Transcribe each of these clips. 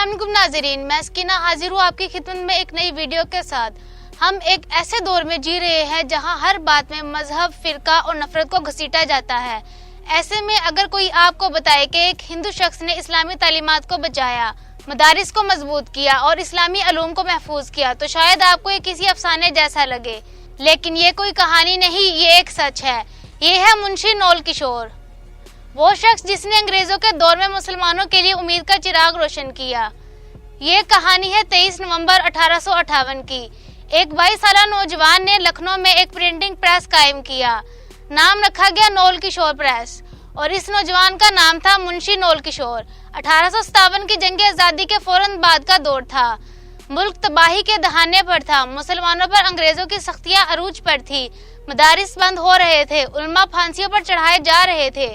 अस्सलाम वालेकुम नाज़रीन, मैं सकीना हाजिर हूँ आपकी खिदमत में एक नई वीडियो के साथ। हम एक ऐसे दौर में जी रहे हैं जहाँ हर बात में मजहब, फिरका और नफरत को घसीटा जाता है। ऐसे में अगर कोई आपको बताए कि एक हिंदू शख्स ने इस्लामी तालीमात को बचाया, मदारिस को मजबूत किया और इस्लामी अलूम को महफूज किया, तो शायद आपको ये किसी अफसाने जैसा लगे, लेकिन ये कोई कहानी नहीं, ये एक सच है। ये है मुंशी नौल किशोर, वो शख्स जिसने अंग्रेजों के दौर में मुसलमानों के लिए उम्मीद का चिराग रोशन किया। ये कहानी है 23 नवंबर 1858 की। एक 22 साला नौजवान ने लखनऊ में एक प्रिंटिंग प्रेस कायम किया। नाम रखा गया नौल किशोर प्रेस और इस नौजवान का नाम था मुंशी नौल किशोर। 1857 की जंग आज़ादी के फौरन बाद का दौर था। मुल्क तबाही के दहाने पर था। मुसलमानों पर अंग्रेजों की सख्तियां अरूज पर थी। मदारिस बंद हो रहे थे, उलमा फांसियों पर चढ़ाए जा रहे थे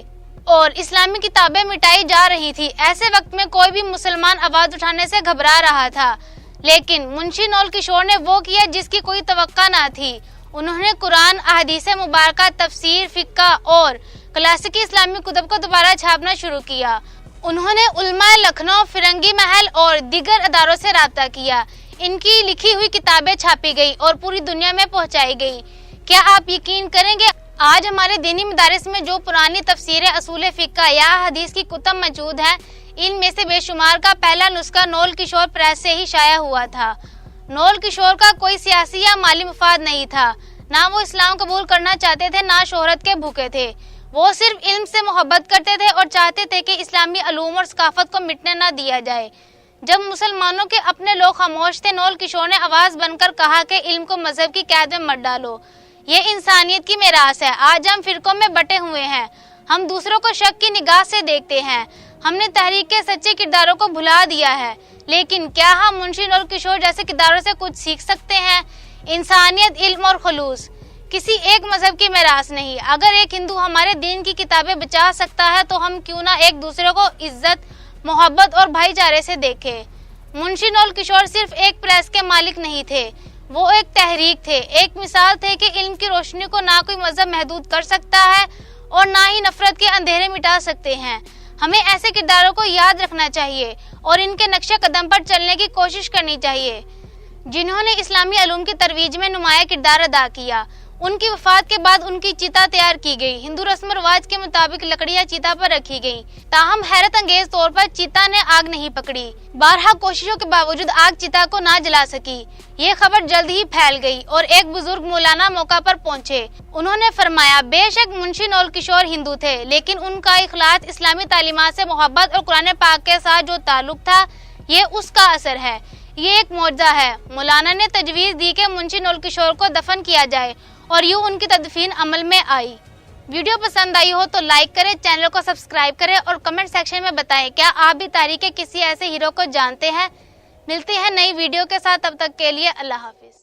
और इस्लामी किताबें मिटाई जा रही थी। ऐसे वक्त में कोई भी मुसलमान आवाज उठाने से घबरा रहा था, लेकिन मुंशी नौल किशोर ने वो किया जिसकी कोई तवक्का ना थी। उन्होंने कुरान, अहदीस मुबारका, तफसीर, फिक्का और क्लासिकी इस्लामी कुतुब को दोबारा छापना शुरू किया। उन्होंने उलमा लखनऊ, फिरंगी महल और दीगर अदारों से राब्ता किया। इनकी लिखी हुई किताबें छापी गई और पूरी दुनिया में पहुंचाई गई। क्या आप यकीन करेंगे, आज हमारे दीनी मदारिस में जो पुरानी तफसीरें, असूल फिक्का या हदीस की कुतुब मौजूद है, इनमें से बेशुमार का पहला नुस्खा नौल किशोर प्रेस से ही शाया हुआ था। नौल किशोर का कोई सियासी या माली मुफाद नहीं था। ना वो इस्लाम कबूल करना चाहते थे, ना शोहरत के भूखे थे। वो सिर्फ इल्म से मोहब्बत करते थे और चाहते थे कि इस्लामी अलूम और सकाफत को मिटने ना दिया जाए। जब मुसलमानों के अपने लोग खामोश थे, नौल किशोर ने आवाज बनकर कहा कि इल्म को मजहब की कैद में मत डालो। ये इंसानियत की मेरास है। आज हम फिरकों में बटे हुए हैं। हम दूसरों को शक की निगाह से देखते हैं। हमने तहरीक के सच्चे किरदारों को भुला दिया है। लेकिन क्या हम मुंशी नौल किशोर जैसे किरदारों से कुछ सीख सकते हैं? इंसानियत, इल्म और खुलूस, किसी एक मजहब की मेरास नहीं। अगर एक हिंदू हमारे दीन की किताबें बचा सकता है, तो हम क्यों ना एक दूसरे को इज्जत, मोहब्बत और भाईचारे से देखें। मुंशी नौल किशोर सिर्फ एक प्रेस के मालिक नहीं थे, वो एक तहरीक थे, एक मिसाल थे कि इल्म की रोशनी को ना कोई मजहब महदूद कर सकता है और ना ही नफरत के अंधेरे मिटा सकते हैं। हमें ऐसे किरदारों को याद रखना चाहिए और इनके नक्शे कदम पर चलने की कोशिश करनी चाहिए, जिन्होंने इस्लामी अलूम की तरवीज में नुमाया किरदार अदा किया। उनकी वफात के बाद उनकी चिता तैयार की गई। हिंदू रस्म रिवाज के मुताबिक लकड़ियां चिता पर रखी गई। ताहम हैरत अंगेज तौर पर चिता ने आग नहीं पकड़ी। 12 कोशिशों के बावजूद आग चिता को ना जला सकी। ये खबर जल्द ही फैल गई और एक बुजुर्ग मौलाना मौका पर पहुंचे। उन्होंने फरमाया, बेशक मुंशी नौल किशोर हिंदू थे, लेकिन उनका इखलास, इस्लामी तालीमात से मोहब्बत और कुरान पाक के साथ जो ताल्लुक था, ये उसका असर है। ये एक मौजज़ा है। मौलाना ने तजवीज़ दी कि मुंशी नौल किशोर को दफन किया जाए और यूं उनकी तदफीन अमल में आई। वीडियो पसंद आई हो तो लाइक करें, चैनल को सब्सक्राइब करें और कमेंट सेक्शन में बताएं क्या आप भी तारीख के किसी ऐसे हीरो को जानते हैं। मिलते हैं नई वीडियो के साथ, तब तक के लिए अल्लाह हाफिज।